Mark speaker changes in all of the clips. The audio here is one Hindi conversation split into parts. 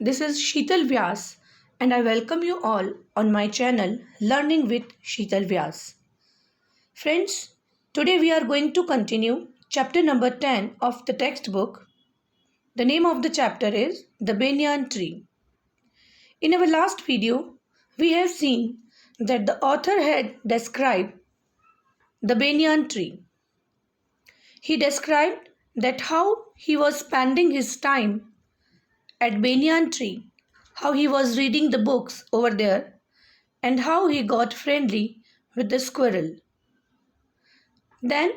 Speaker 1: This is Sheetal Vyas and I welcome you all on my channel Learning with Sheetal Vyas. Friends, today we are going to continue chapter number 10 of the textbook. The name of the chapter is The Banyan Tree. In our last video, we have seen that the author had described the banyan tree. He described that how he was spending his time at banyan tree, how he was reading the books over there, and how he got friendly with the squirrel. Then,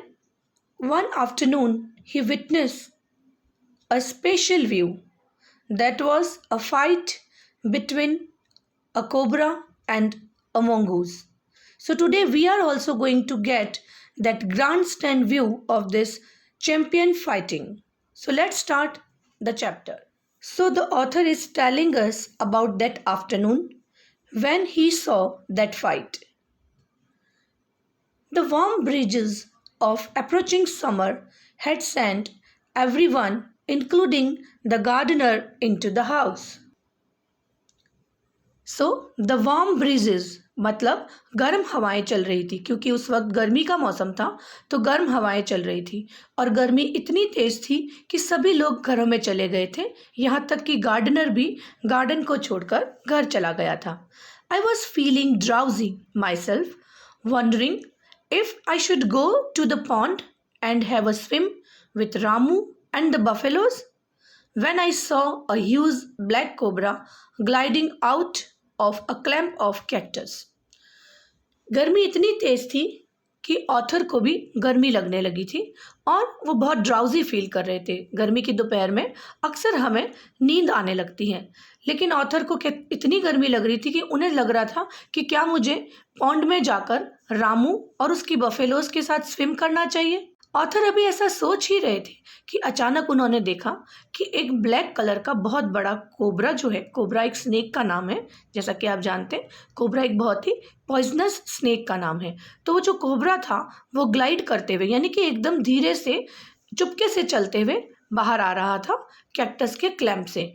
Speaker 1: one afternoon, he witnessed a special view that was a fight between a cobra and a mongoose. So, today we are also going to get that grandstand view of this champion fighting. So, let's start the chapter. So, the author is telling us about that afternoon when he saw that fight. The warm breezes of approaching summer had sent everyone, including the gardener, into the house. The warm breezes मतलब गर्म हवाएं चल रही थी क्योंकि उस वक्त गर्मी का मौसम था तो गर्म हवाएं चल रही थी और गर्मी इतनी तेज थी कि सभी लोग घरों में चले गए थे, यहाँ तक कि गार्डनर भी गार्डन को छोड़कर घर चला गया था. I was feeling drowsy myself, wondering if I should go to the pond and have a swim with Ramu and the buffaloes, when I saw a huge black cobra gliding out of a clump of cactus. गर्मी इतनी तेज थी कि ऑथर को भी गर्मी लगने लगी थी और वो बहुत ड्राउजी फील कर रहे थे. गर्मी की दोपहर में अक्सर हमें नींद आने लगती है, लेकिन ऑथर को इतनी गर्मी लग रही थी कि उन्हें लग रहा था कि क्या मुझे पॉन्ड में जाकर रामू और उसकी बफेलोज के साथ स्विम करना चाहिए. ऑथर अभी ऐसा सोच ही रहे थे कि अचानक उन्होंने देखा कि एक ब्लैक कलर का बहुत बड़ा कोबरा, जो है कोबरा एक स्नेक का नाम है, जैसा कि आप जानते हैं कोबरा एक बहुत ही पॉइजनस स्नेक का नाम है. तो वो जो कोबरा था वो ग्लाइड करते हुए यानी कि एकदम धीरे से चुपके से चलते हुए बाहर आ रहा था कैक्टस के क्लैम्प से.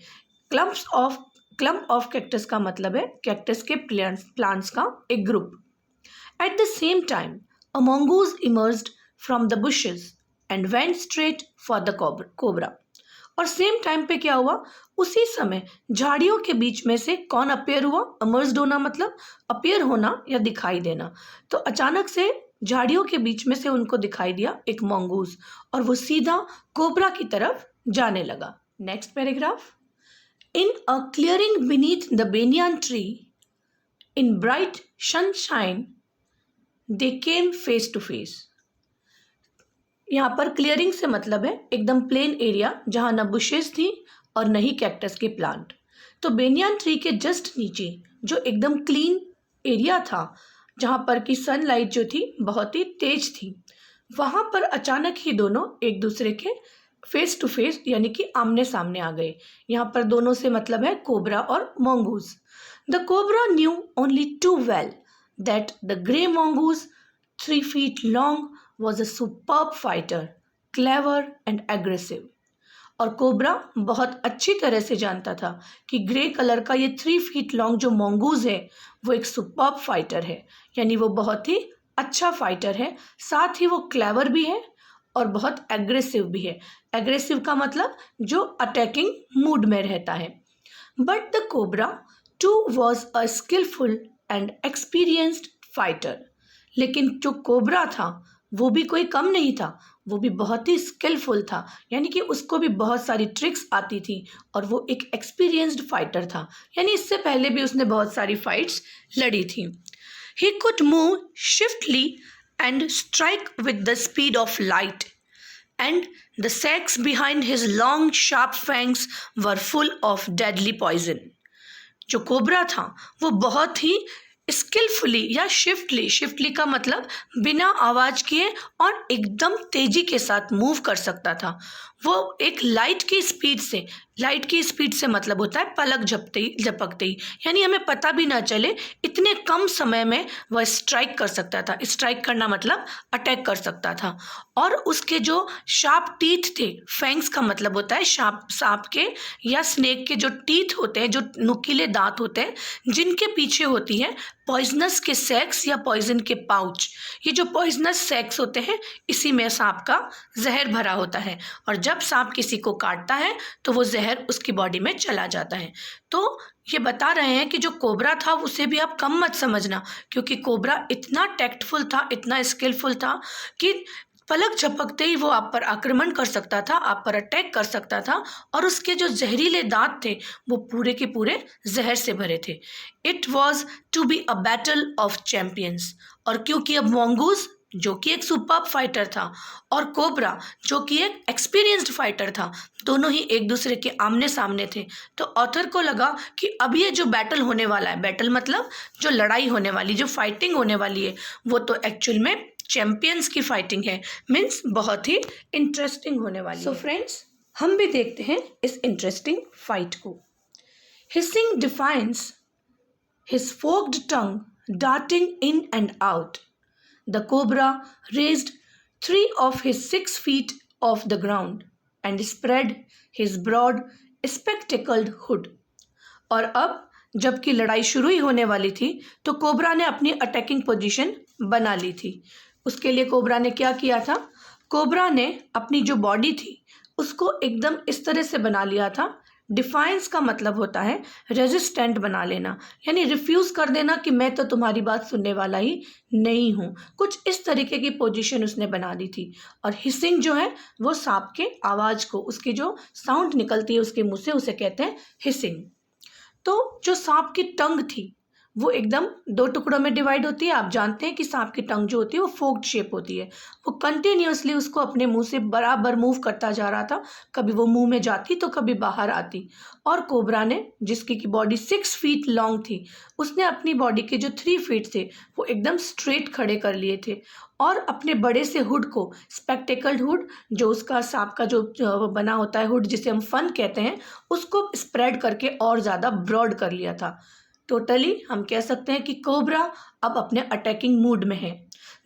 Speaker 1: क्लम्प ऑफ कैक्टस का मतलब है कैक्टस के प्लांट्स का एक group. Eight the same time a mongoose emerged from the bushes and went straight for the cobra. और सेम टाइम पे क्या हुआ, उसी समय झाड़ियों के बीच में से कौन अपेयर हुआ. अमर्ज्ड होना मतलब अपेयर होना या दिखाई देना. तो अचानक से झाड़ियों के बीच में से उनको दिखाई दिया एक मंगूस और वो सीधा कोबरा की तरफ जाने लगा. Next paragraph. In a clearing beneath the banyan tree in bright sunshine they came face to face. यहाँ पर क्लियरिंग से मतलब है एकदम प्लेन एरिया जहाँ न बुशेस थी और न ही कैक्टस के प्लांट. तो बेनियन ट्री के जस्ट नीचे जो एकदम क्लीन एरिया था जहाँ पर की सनलाइट जो थी बहुत ही तेज थी, वहाँ पर अचानक ही दोनों एक दूसरे के फेस टू फेस यानी कि आमने सामने आ गए. यहाँ पर दोनों से मतलब है कोबरा और mongoose. The cobra knew only too well that the grey mongoose 3 feet long was a superb fighter, clever and aggressive. और कोबरा बहुत अच्छी तरह से जानता था कि ग्रे कलर का ये 3 feet लॉन्ग जो mongoose है वो एक सुपर्ब फाइटर है, यानी वो बहुत ही अच्छा फाइटर है, साथ ही वो क्लेवर भी है और बहुत एग्रेसिव भी है. एग्रेसिव का मतलब जो अटैकिंग मूड में रहता है. But the cobra too was a skilful and experienced fighter. लेकिन जो कोबरा था वो भी कोई कम नहीं था, वो भी बहुत ही स्किलफुल था, यानी कि उसको भी बहुत सारी ट्रिक्स आती थी और वो एक एक्सपीरियंस्ड फाइटर था, यानी इससे पहले भी उसने बहुत सारी फाइट्स लड़ी थी. He could move swiftly and strike with the speed of light and the sacs behind his long sharp fangs were full of deadly poison. जो कोबरा था वो बहुत ही स्किलफुली या शिफ्टली का मतलब बिना आवाज़ किए और एकदम तेजी के साथ मूव कर सकता था. वो एक लाइट की स्पीड से मतलब होता है पलक झपकते ही, यानी हमें पता भी ना चले, इतने कम समय में वह स्ट्राइक कर सकता था। स्ट्राइक करना मतलब अटैक कर सकता था। और उसके जो शार्प टीथ थे, फैंग्स का मतलब होता है सांप के या स्नेक के जो टीथ होते हैं, जो नुकीले दांत होते हैं, जिनके पीछे होती है पॉइजनस के सैक्स या पॉइजन के पाउच। ये जो पॉइजनस सैक्स होते हैं, इसी में सांप का जहर भरा होता है, और जब सांप किसी को काटता है तो वो जहर उसकी बॉडी में चला जाता है। तो ये बता रहे हैं कि जो कोबरा था उसे भी आप कम मत समझना, क्योंकि कोबरा इतना टैक्टफुल था, इतना स्किलफुल था कि पलक झपकते ही वो आप पर आक्रमण कर सकता था, आप पर अटैक कर सकता था, और उसके जो जहरीले दांत थे वो पूरे के पूरे जहर से भरे थे। It was to be a battle of champions. और क्योंकि अब मोंगूज जो कि एक सुपर्ब फाइटर था और कोबरा जो कि एक एक्सपीरियंस्ड फाइटर था, दोनों ही एक दूसरे के आमने सामने थे, तो ऑथर को लगा कि अब ये जो बैटल होने वाला है, बैटल मतलब जो लड़ाई होने वाली, जो फाइटिंग होने वाली है, वो तो एक्चुअल में चैंपियंस की फाइटिंग है, मीन्स बहुत ही इंटरेस्टिंग होने वाली है। सो फ्रेंड्स, हम भी देखते हैं इस इंटरेस्टिंग फाइट को। Hissing defiance, his forked tongue darting in and out, the cobra raised 3 of his 6 feet off the ground and spread his broad spectacled hood. और अब जबकि लड़ाई शुरू ही होने वाली थी तो कोबरा ने अपनी अटैकिंग पोजीशन बना ली थी। उसके लिए कोबरा ने क्या किया था? कोबरा ने अपनी जो बॉडी थी उसको एकदम इस तरह से बना लिया था। डिफाइंस का मतलब होता है रेजिस्टेंट बना लेना, यानी रिफ्यूज़ कर देना कि मैं तो तुम्हारी बात सुनने वाला ही नहीं हूँ। कुछ इस तरीके की पोजीशन उसने बना ली थी। और हिसिंग जो है वो सांप के आवाज़ को, उसकी जो साउंड निकलती है उसके मुंह से, उसे कहते हैं हिसिंग। तो जो सांप की टंग थी वो एकदम 2 टुकड़ों में डिवाइड होती है। आप जानते हैं कि सांप की टंग जो होती है वो फोक्ड शेप होती है। वो कंटिन्यूअसली उसको अपने मुंह से बराबर मूव करता जा रहा था, कभी वो मुंह में जाती तो कभी बाहर आती। और कोबरा ने, जिसकी की बॉडी 6 फीट लॉन्ग थी, उसने अपनी बॉडी के जो 3 फीट थे वो एकदम स्ट्रेट खड़े कर लिए थे, और अपने बड़े से हुड को, स्पेक्टिकल्ड हुड, जो उसका सांप का जो बना होता है हुड जिसे हम फन कहते हैं, उसको स्प्रेड करके और ज़्यादा ब्रॉड कर लिया था। टोटली हम कह सकते हैं कि कोबरा अब अपने अटैकिंग मूड में है।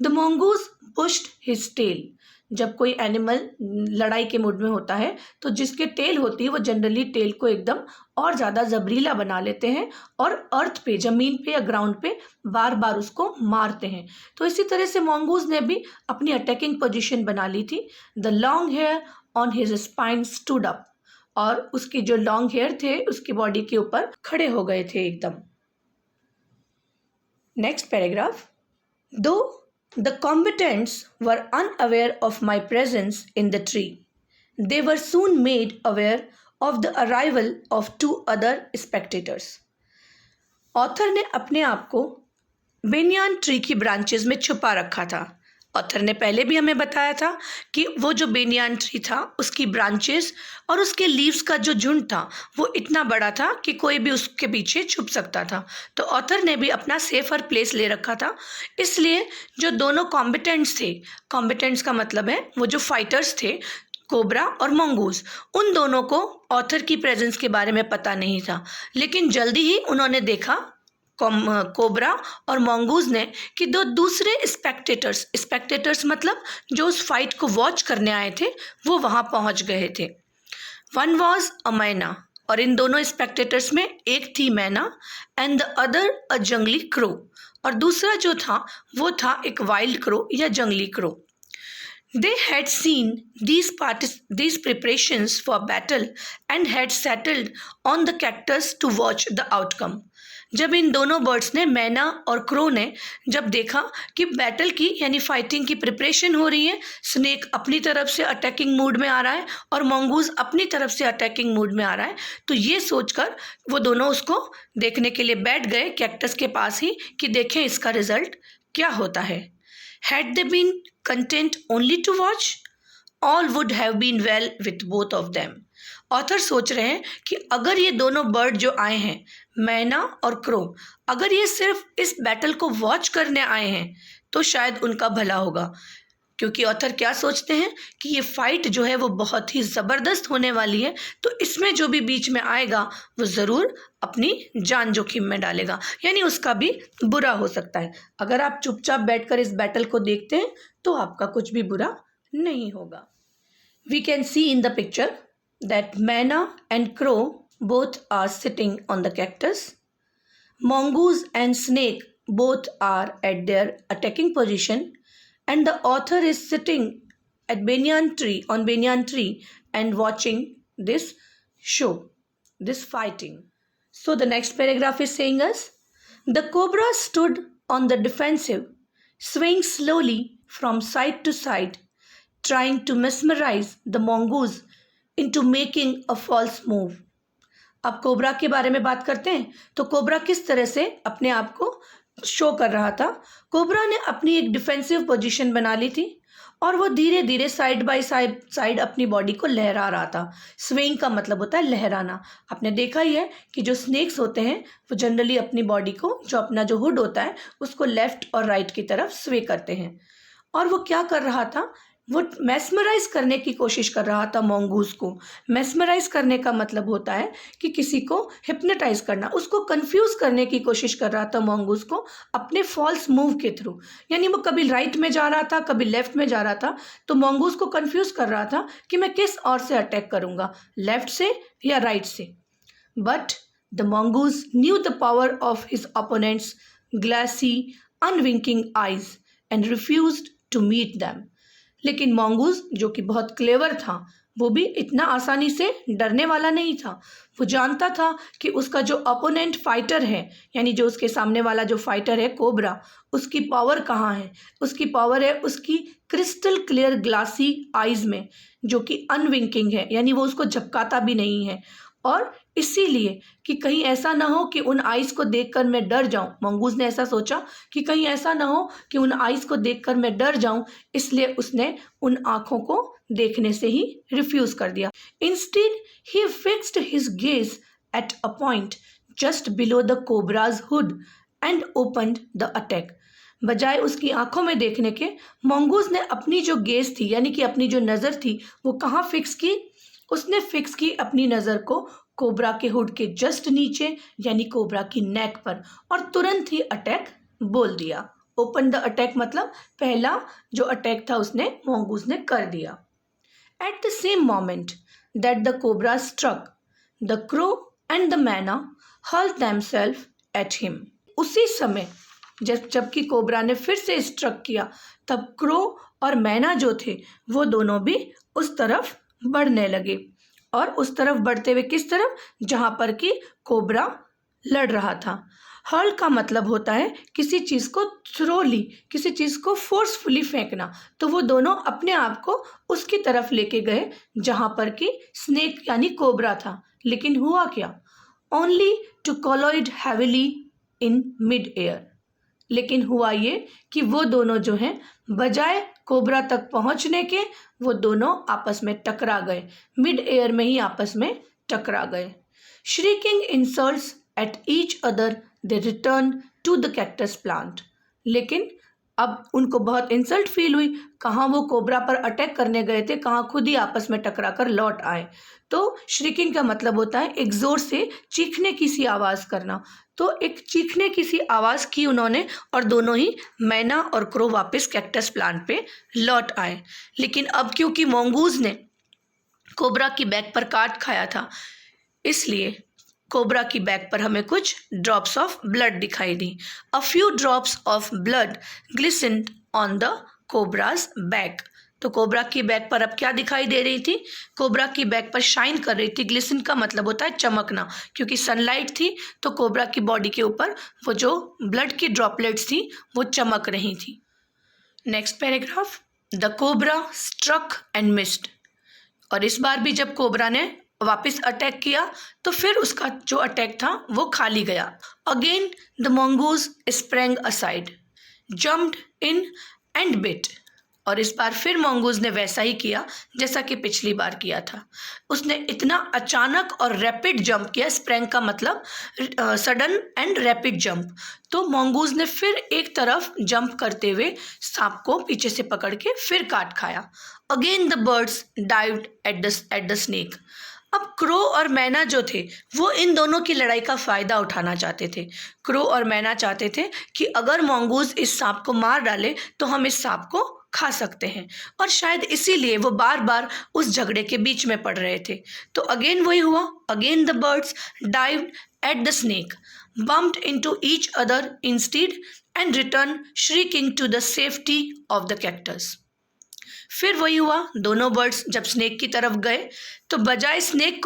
Speaker 1: The mongoose pushed his tail. जब कोई एनिमल लड़ाई के मूड में होता है तो जिसके टेल होती है वो जनरली टेल को एकदम और ज़्यादा जबरीला बना लेते हैं और अर्थ पे, ज़मीन पे या ग्राउंड पे बार बार उसको मारते हैं। तो इसी तरह से मोंगूज ने भी अपनी अटैकिंग पोजीशन बना ली थी। The long hair on his spine stood up. और उसके जो लॉन्ग हेयर थे उसकी बॉडी के ऊपर खड़े हो गए थे एकदम। Next paragraph. Though the combatants were unaware of my presence in the tree, they were soon made aware of the arrival of 2 other spectators. Author ने अपने आप को बेनियान ट्री की ब्रांचेस में छुपा रखा था। ऑथर ने पहले भी हमें बताया था कि वो जो बेनियान ट्री था उसकी ब्रांचेस और उसके लीव्स का जो झुंड था वो इतना बड़ा था कि कोई भी उसके पीछे छुप सकता था। तो ऑथर ने भी अपना सेफर प्लेस ले रखा था। इसलिए जो दोनों कॉम्बिटेंट्स थे, कॉम्बिटेंट्स का मतलब है वो जो फाइटर्स थे, कोबरा और मंगूज, उन दोनों को ऑथर की प्रेजेंस के बारे में पता नहीं था। लेकिन जल्दी ही उन्होंने देखा, कोबरा और मंगूज ने, कि 2 दूसरे स्पेक्टेटर्स मतलब जो उस फाइट को वॉच करने आए थे वो वहाँ पहुँच गए थे। वन वॉज अ मैना, और इन दोनों स्पेक्टेटर्स में एक थी मैना, एंड द अदर अ जंगली क्रो, और दूसरा जो था वो था एक वाइल्ड क्रो या जंगली crow. They had seen these preparations for battle and had settled on the cactus to watch the outcome. जब इन दोनों बर्ड्स ने, मैना और क्रो ने, जब देखा कि बैटल की यानी फाइटिंग की प्रिपरेशन हो रही है, स्नेक अपनी तरफ से अटैकिंग मूड में आ रहा है और मंगूज अपनी तरफ से अटैकिंग मूड में आ रहा है, तो ये सोचकर वो दोनों उसको देखने के लिए बैठ गए कैक्टस के पास ही कि देखें इसका रिजल्ट क्या होता है। Had they been content only to watch, all would have been well with both of them. Author सोच रहे हैं कि अगर ये दोनों बर्ड जो आए हैं, मैना और क्रो, अगर ये सिर्फ इस बैटल को वॉच करने आए हैं तो शायद उनका भला होगा, क्योंकि ऑथर क्या सोचते हैं कि ये फाइट जो है वो बहुत ही ज़बरदस्त होने वाली है, तो इसमें जो भी बीच में आएगा वो ज़रूर अपनी जान जोखिम में डालेगा, यानी उसका भी बुरा हो सकता है। अगर आप चुपचाप बैठकर इस बैटल को देखते हैं तो आपका कुछ भी बुरा नहीं होगा। We can see in the picture that Manna and Crow both are sitting on the cactus. Mongoose and Snake both are at their attacking position, and the author is sitting at banyan tree and watching this show, this fighting. So the next paragraph is saying us, the cobra stood on the defensive, swaying slowly from side to side, trying to mesmerize the mongoose into making a false move. अब कोबरा के बारे में बात करते हैं। तो कोबरा किस तरह से अपने आप को शो कर रहा था। कोबरा ने अपनी एक डिफेंसिव पोजीशन बना ली थी और वो धीरे धीरे साइड बाय साइड अपनी बॉडी को लहरा रहा था। स्विंग का मतलब होता है लहराना। आपने देखा ही है कि जो स्नेक्स होते हैं वो जनरली अपनी बॉडी को, जो अपना जो हुड होता है, उसको लेफ्ट और राइट की तरफ स्वे करते हैं। और वो क्या कर रहा था, वो मैस्मराइज करने की कोशिश कर रहा था मंगूस को। मैस्मराइज करने का मतलब होता है कि किसी को हिप्नोटाइज करना, उसको कंफ्यूज करने की कोशिश कर रहा था मंगूस को अपने फॉल्स मूव के थ्रू। यानी वो कभी राइट में जा रहा था, कभी लेफ्ट में जा रहा था, तो मंगूस को कंफ्यूज कर रहा था कि मैं किस ओर से अटैक करूंगा, लेफ्ट से या राइट से। But the mongoose knew the power of his opponent's glassy unwinking eyes and refused to meet them. लेकिन मंगूस जो कि बहुत क्लेवर था, वो भी इतना आसानी से डरने वाला नहीं था। वो जानता था कि उसका जो अपोनेंट फाइटर है, यानी जो उसके सामने वाला जो फाइटर है कोबरा, उसकी पावर कहाँ है। उसकी पावर है उसकी क्रिस्टल क्लियर ग्लासी आइज में, जो कि अनविंकिंग है, यानी वो उसको झपकाता भी नहीं है। और इसीलिए कि कहीं ऐसा ना हो कि उन आइज को देखकर मैं डर जाऊं, मंगूस ने ऐसा सोचा कि कहीं ऐसा ना हो कि उन आइज को देखकर मैं डर जाऊं, इसलिए उसने उन आंखों को देखने से ही रिफ्यूज कर दिया। Instead he fixed his gaze at a point just below the cobras hood and opened the attack. बजाय उसकी आंखों में देखने के, मंगूस ने अपनी जो गेज थी, यानी कि अपनी जो नज़र थी, वो कहाँ फिक्स की। उसने फिक्स की अपनी नज़र को कोबरा के हुड के जस्ट नीचे, यानी कोबरा की नेक पर, और तुरंत ही अटैक बोल दिया। ओपन द अटैक मतलब पहला जो अटैक था उसने मंगूस ने कर दिया। At the same moment that the cobra struck, the crow and the myna hurled themselves at him. उसी समय जबकि कोबरा ने फिर से स्ट्रक किया, तब क्रो और मैना जो थे वो दोनों भी उस तरफ बढ़ने लगे। और उस तरफ बढ़ते हुए किस तरफ, जहां पर कि कोबरा लड़ रहा था। हर्ल का मतलब होता है किसी चीज़ को थ्रोली, किसी चीज़ को फोर्सफुली फेंकना। तो वो दोनों अपने आप को उसकी तरफ लेके गए जहां पर कि स्नेक यानी कोबरा था। लेकिन हुआ क्या, only to collide heavily in mid air. लेकिन हुआ ये कि वो दोनों जो हैं, बजाय कोबरा तक पहुंचने के, वो दोनों आपस में टकरा गए, मिड एयर में ही आपस में टकरा गए। Shrieking insults at each other they returned to the cactus plant. लेकिन अब उनको बहुत इंसल्ट फील हुई। कहाँ वो कोबरा पर अटैक करने गए थे, कहाँ खुद ही आपस में टकरा कर लौट आए। तो श्रीकिंग का मतलब होता है एक जोर से चीखने की सी आवाज़ करना। तो एक चीखने की सी आवाज़ की उन्होंने, और दोनों ही मैना और क्रो वापस कैक्टस प्लांट पे लौट आए। लेकिन अब क्योंकि मंगूस ने कोबरा की बैक पर काट खाया था, इसलिए कोबरा की बैक पर हमें कुछ ड्रॉप्स ऑफ ब्लड दिखाई दी। A few drops of blood glistened on the cobra's back. तो कोबरा की बैक पर अब क्या दिखाई दे रही थी, कोबरा की बैक पर शाइन कर रही थी। ग्लिसन का मतलब होता है चमकना, क्योंकि सनलाइट थी तो कोबरा की बॉडी के ऊपर वो जो ब्लड की ड्रॉपलेट्स थी वो चमक रही थी। Next paragraph, the cobra struck and missed. और इस बार भी जब कोबरा ने वापस अटैक किया तो फिर उसका जो अटैक था वो खाली गया। Again the mongoose sprang aside, jumped in and bit. और इस बार फिर मंगूज ने वैसा ही किया जैसा कि पिछली बार किया था। उसने इतना अचानक और रैपिड जंप किया, स्प्रैंग का मतलब सडन एंड रैपिड जंप। तो मंगूज ने फिर एक तरफ जंप करते हुए सांप को पीछे से पकड़ के फिर काट खाया। Again the birds dived at the snake. अब क्रो और मैना जो थे वो इन दोनों की लड़ाई का फ़ायदा उठाना चाहते थे। क्रो और मैना चाहते थे कि अगर मंगूज इस सांप को मार डाले तो हम इस सांप को खा सकते हैं, और शायद इसीलिए वो बार बार उस झगड़े के बीच में पड़ रहे थे। तो अगेन वही हुआ। Again the birds dived at the snake, bumped into each other instead and returned shrieking to the safety of the cactus. फिर वही हुआ। दोनों बर्ड्स जब स्नेक की तरफ गए तो बजाय स्नेक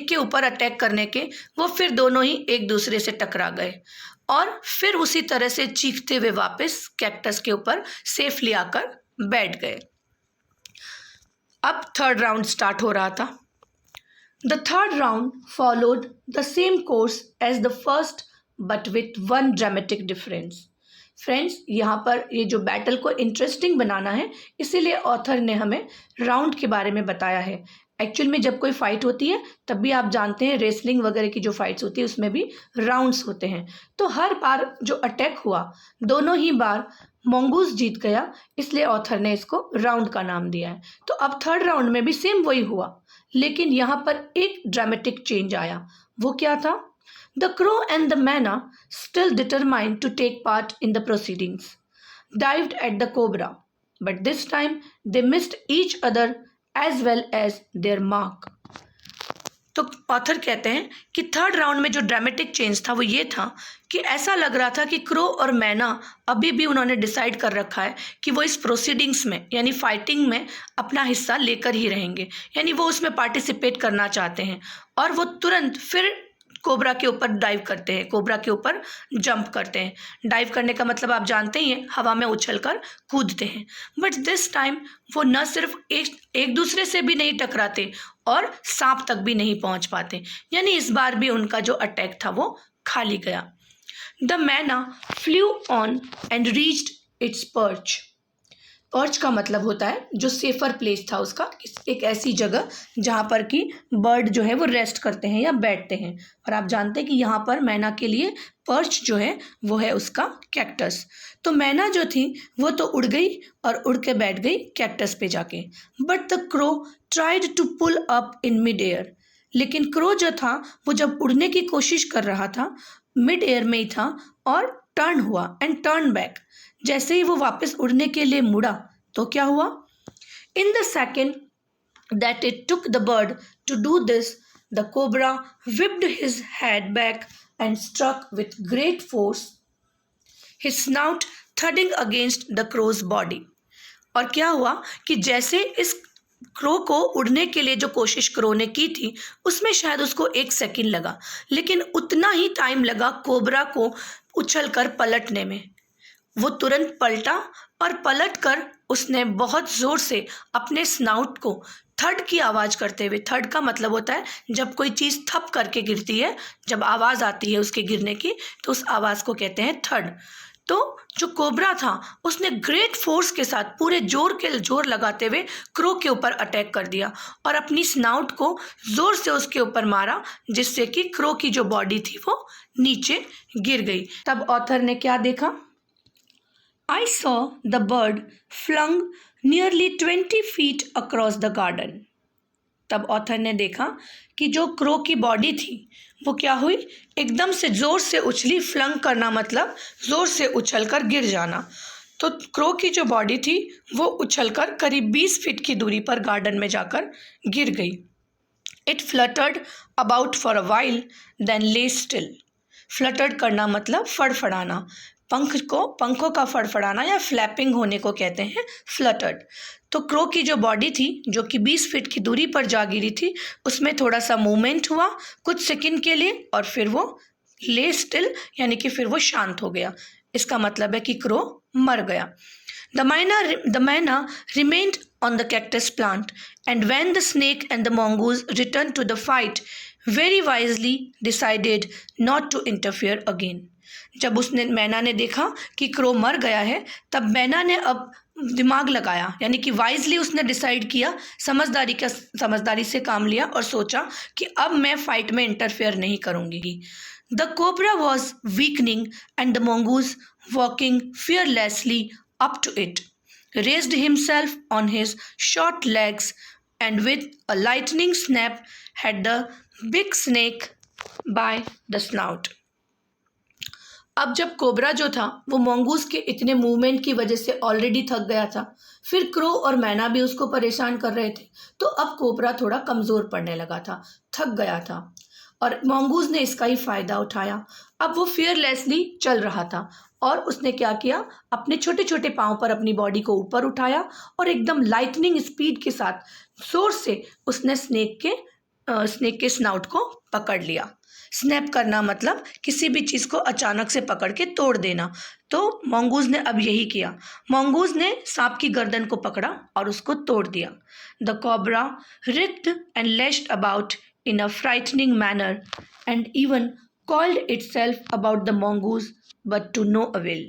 Speaker 1: के ऊपर अटैक करने के, वो फिर दोनों ही एक दूसरे से टकरा गए और फिर उसी तरह से चीखते हुए वापस कैक्टस के ऊपर सेफली आकर बैठ गए। अब थर्ड राउंड स्टार्ट हो रहा था। The third round followed the same course as the first, but with one dramatic difference. Friends, यहाँ पर ये जो बैटल को इंटरेस्टिंग बनाना है, इसीलिए ऑथर ने हमें राउंड के बारे में बताया है। एक्चुअल में जब कोई फाइट होती है तब भी आप जानते हैं रेसलिंग वगैरह की जो फाइट्स होती है उसमें भी राउंड्स होते हैं। तो हर बार जो अटैक हुआ दोनों ही बार मंगूज जीत गया, इसलिए ऑथर ने इसको राउंड का नाम दिया है। तो अब थर्ड राउंड में भी सेम वही हुआ, लेकिन यहाँ पर एक ड्रामेटिक चेंज आया। वो क्या था? The crow and the myna, still determined to take part in the proceedings, dived at the cobra, but this time they missed each other as well as their mark. तो ऑथर कहते हैं कि थर्ड राउंड में जो ड्रामेटिक चेंज था वो ये था कि ऐसा लग रहा था कि क्रो और मैना अभी भी उन्होंने डिसाइड कर रखा है कि वो इस प्रोसीडिंग्स में यानी फाइटिंग में अपना हिस्सा लेकर ही रहेंगे, यानी वो उसमें पार्टिसिपेट करना चाहते हैं। और वो तुरंत फिर कोबरा के ऊपर डाइव करते हैं, कोबरा के ऊपर जंप करते हैं। डाइव करने का मतलब आप जानते ही हैं, हवा में उछलकर कूदते हैं। बट दिस टाइम वो न सिर्फ एक दूसरे से भी नहीं टकराते और सांप तक भी नहीं पहुंच पाते, यानी इस बार भी उनका जो अटैक था वो खाली गया। द मैना flu on and reached it's perch. Perch का मतलब होता है जो सेफर प्लेस था उसका, एक ऐसी जगह जहाँ पर कि बर्ड जो है वो रेस्ट करते हैं या बैठते हैं। और आप जानते हैं कि यहाँ पर मैना के लिए पर्च जो है वो है उसका कैक्टस। तो मैना जो थी वो तो उड़ गई और उड़ के बैठ गई कैक्टस पे जाके। But the crow tried to pull up in mid air. लेकिन क्रो जो था वो जब उड़ने की कोशिश कर रहा था मिड एयर में ही था और टर्न हुआ एंड टर्न बैक। जैसे ही वो वापस उड़ने के लिए मुड़ा तो क्या हुआ? In the second that it took the bird to do this, the cobra whipped his head back and struck with great force, his snout thudding against the crow's body. और क्या हुआ कि जैसे इस क्रो को उड़ने के लिए जो कोशिश क्रो ने की थी उसमें शायद उसको 1 सेकंड लगा, लेकिन उतना ही टाइम लगा कोबरा को उछलकर पलटने में। वो तुरंत पलटा और पलटकर उसने बहुत ज़ोर से अपने स्नाउट को थड की आवाज़ करते हुए, थड का मतलब होता है जब कोई चीज़ थप करके गिरती है, जब आवाज़ आती है उसके गिरने की तो उस आवाज़ को कहते हैं थड। तो जो कोबरा था उसने ग्रेट फोर्स के साथ पूरे जोर लगाते हुए क्रो के ऊपर अटैक कर दिया और अपनी स्नाउट को ज़ोर से उसके ऊपर मारा, जिससे कि क्रो की जो बॉडी थी वो नीचे गिर गई। तब ऑथर ने क्या देखा? I saw the bird flung nearly 20 feet across the garden. तब ऑथर ने देखा कि जो क्रो की बॉडी थी वो क्या हुई, एकदम से ज़ोर से उछली। फ्लंग करना मतलब ज़ोर से उछलकर गिर जाना। तो क्रो की जो बॉडी थी वो उछलकर करीब 20 फीट की दूरी पर गार्डन में जाकर गिर गई। It fluttered about for a while, then lay still. Fluttered करना मतलब फड़फड़ाना, पंखों का फड़फड़ाना या फ्लैपिंग होने को कहते हैं फ्लटर्ड। तो क्रो की जो बॉडी थी जो कि 20 फीट की दूरी पर जा गिरी थी उसमें थोड़ा सा मूवमेंट हुआ कुछ सेकंड के लिए और फिर वो ले स्टिल यानी कि फिर वो शांत हो गया। इसका मतलब है कि क्रो मर गया। The myna remained on the cactus plant, and when the snake and the mongoose returned to the fight, very wisely decided not to interfere again. जब मैना ने देखा कि क्रो मर गया है तब मैना ने अब दिमाग लगाया, यानी कि वाइजली उसने डिसाइड किया, समझदारी से काम लिया और सोचा कि अब मैं फाइट में इंटरफेयर नहीं करूंगी। The cobra was weakening and the mongoose walking fearlessly up to it raised himself on his short legs and with a lightning snap had the big snake by the snout. अब जब कोबरा जो था वो mongoose के इतने मूवमेंट की वजह से ऑलरेडी थक गया था, फिर क्रो और मैना भी उसको परेशान कर रहे थे, तो अब कोबरा थोड़ा कमज़ोर पड़ने लगा था, थक गया था और mongoose ने इसका ही फ़ायदा उठाया। अब वो फियरलेसली चल रहा था और उसने क्या किया, अपने छोटे छोटे पाँव पर अपनी बॉडी को ऊपर उठाया और एकदम लाइटनिंग स्पीड के साथ जोर से उसने स्नेक के स्नाउट को पकड़ लिया। स्नैप करना मतलब किसी भी चीज़ को अचानक से पकड़ के तोड़ देना, तो mongoose ने अब यही किया। mongoose ने सांप की गर्दन को पकड़ा और उसको तोड़ दिया। The cobra writhed and lashed about in a frightening manner and even coiled itself about the mongoose but to no avail.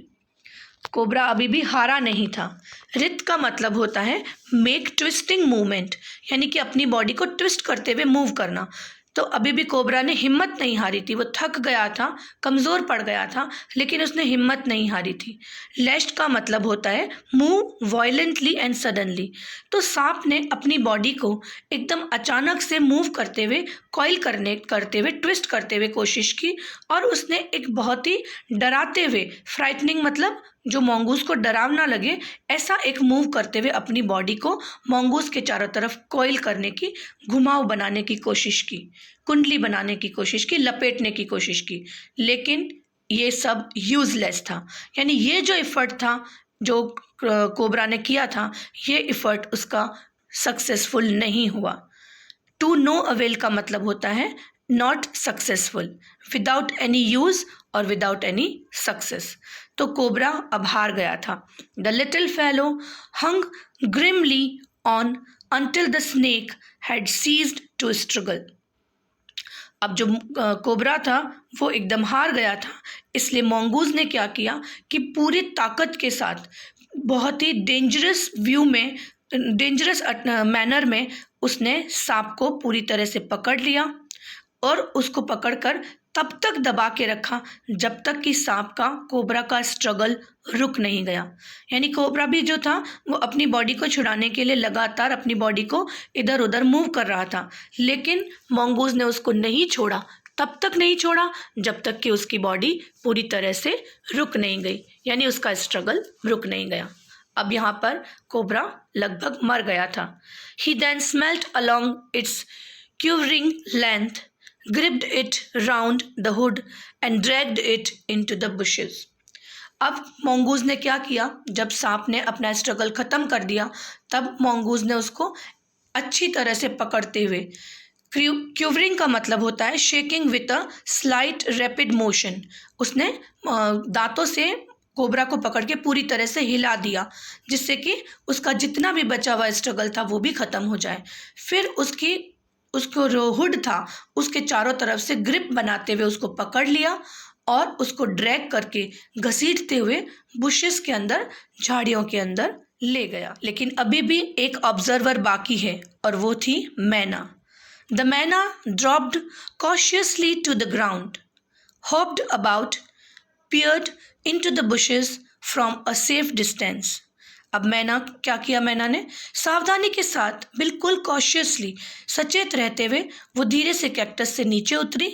Speaker 1: Cobra अभी भी हारा नहीं था। रित का मतलब होता है मेक ट्विस्टिंग मूवमेंट, यानी कि अपनी बॉडी को ट्विस्ट करते हुए मूव करना। तो अभी भी कोबरा ने हिम्मत नहीं हारी थी, वो थक गया था, कमज़ोर पड़ गया था, लेकिन उसने हिम्मत नहीं हारी थी। लेस्ट का मतलब होता है मूव वायलेंटली एंड सडनली। तो सांप ने अपनी बॉडी को एकदम अचानक से मूव करते हुए, कॉइल करते हुए, ट्विस्ट करते हुए कोशिश की और उसने एक बहुत ही डराते हुए, फ्राइटनिंग मतलब जो mongoose को डरावना लगे, ऐसा एक मूव करते हुए अपनी बॉडी को mongoose के चारों तरफ कॉइल करने की, घुमाव बनाने की कोशिश की, कुंडली बनाने की कोशिश की, लपेटने की कोशिश की, लेकिन ये सब यूजलेस था। यानी ये जो इफ़र्ट था जो कोबरा ने किया था, ये इफ़र्ट उसका सक्सेसफुल नहीं हुआ। टू नो अवेल का मतलब होता है not successful, without any use और विदाउट एनी सक्सेस। तो कोबरा अब हार गया था। The little fellow hung grimly on until the snake had ceased to struggle. अब जो कोबरा था वो एकदम हार गया था, इसलिए mongoose ने क्या किया कि पूरी ताकत के साथ बहुत ही डेंजरस मैनर में उसने सांप को पूरी तरह से पकड़ लिया और उसको पकड़कर तब तक दबा के रखा जब तक कि सांप का कोबरा का स्ट्रगल रुक नहीं गया। यानी कोबरा भी जो था वो अपनी बॉडी को छुड़ाने के लिए लगातार अपनी बॉडी को इधर उधर मूव कर रहा था, लेकिन mongoose ने उसको नहीं छोड़ा, तब तक नहीं छोड़ा जब तक कि उसकी बॉडी पूरी तरह से रुक नहीं गई, यानी उसका स्ट्रगल रुक नहीं गया। अब यहाँ पर कोबरा लगभग मर गया था। He then smelt along its quivering length, gripped it round the hood and dragged it into the bushes. अब mongoose ने क्या किया, जब सांप ने अपना स्ट्रगल ख़त्म कर दिया तब mongoose ने उसको अच्छी तरह से पकड़ते हुए, क्यूवरिंग का मतलब होता है shaking with a slight rapid motion, उसने दांतों से कोबरा को पकड़ के पूरी तरह से हिला दिया जिससे कि उसका जितना भी बचा हुआ स्ट्रगल था वो भी ख़त्म हो जाए। फिर उसको जो हुड था उसके चारों तरफ से ग्रिप बनाते हुए उसको पकड़ लिया और उसको ड्रैग करके घसीटते हुए बुशेस के अंदर, झाड़ियों के अंदर ले गया। लेकिन अभी भी एक ऑब्जर्वर बाकी है और वो थी myna. The myna dropped cautiously to the ground, hopped about, peered into the bushes from a safe distance. अब मैना क्या किया, मैना ने सावधानी के साथ बिल्कुल कॉशियसली, सचेत रहते हुए वो धीरे से कैक्टस से नीचे उतरी,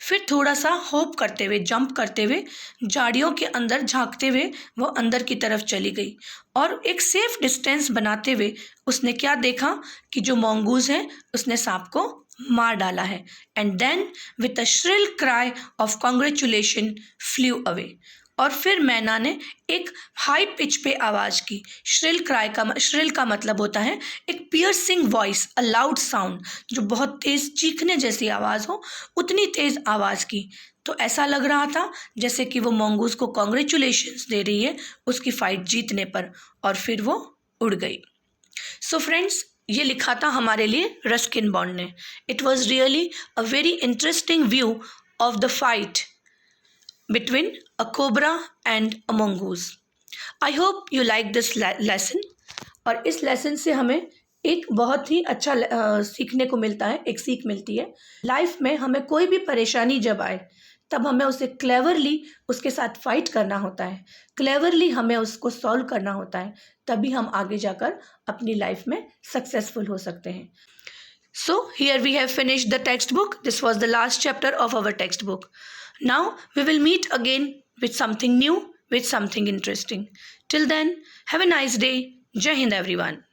Speaker 1: फिर थोड़ा सा होप करते हुए, जंप करते हुए, झाड़ियों के अंदर झांकते हुए वो अंदर की तरफ चली गई और एक सेफ डिस्टेंस बनाते हुए उसने क्या देखा कि जो mongoose है उसने सांप को मार डाला है। And then with a shrill cry of congratulation flew away, और फिर मैना ने एक हाई पिच पे आवाज़ की। श्रिल का मतलब होता है एक piercing voice, a loud sound, जो बहुत तेज़ चीखने जैसी आवाज़ हो, उतनी तेज़ आवाज़ की। तो ऐसा लग रहा था जैसे कि वो mongoose को कॉन्ग्रेचुलेशंस दे रही है उसकी फ़ाइट जीतने पर, और फिर वो उड़ गई। सो फ्रेंड्स, ये लिखा था हमारे लिए रस्किन बॉन्ड ने। It was really a very interesting view of the fight between a cobra and a mongoose. I hope you like this lesson. और इस लेसन से हमें एक बहुत ही अच्छा सीखने को मिलता है, एक सीख मिलती है। लाइफ में हमें कोई भी परेशानी जब आए तब हमें उसे क्लेवरली उसके साथ फाइट करना होता है, क्लेवरली हमें उसको सॉल्व करना होता है, तभी हम आगे जाकर अपनी लाइफ में सक्सेसफुल हो सकते हैं। So here we have finished the textbook. This was the last chapter of our textbook. Now we will meet again with something new, with something interesting. Till then, have a nice day. Jai Hind everyone.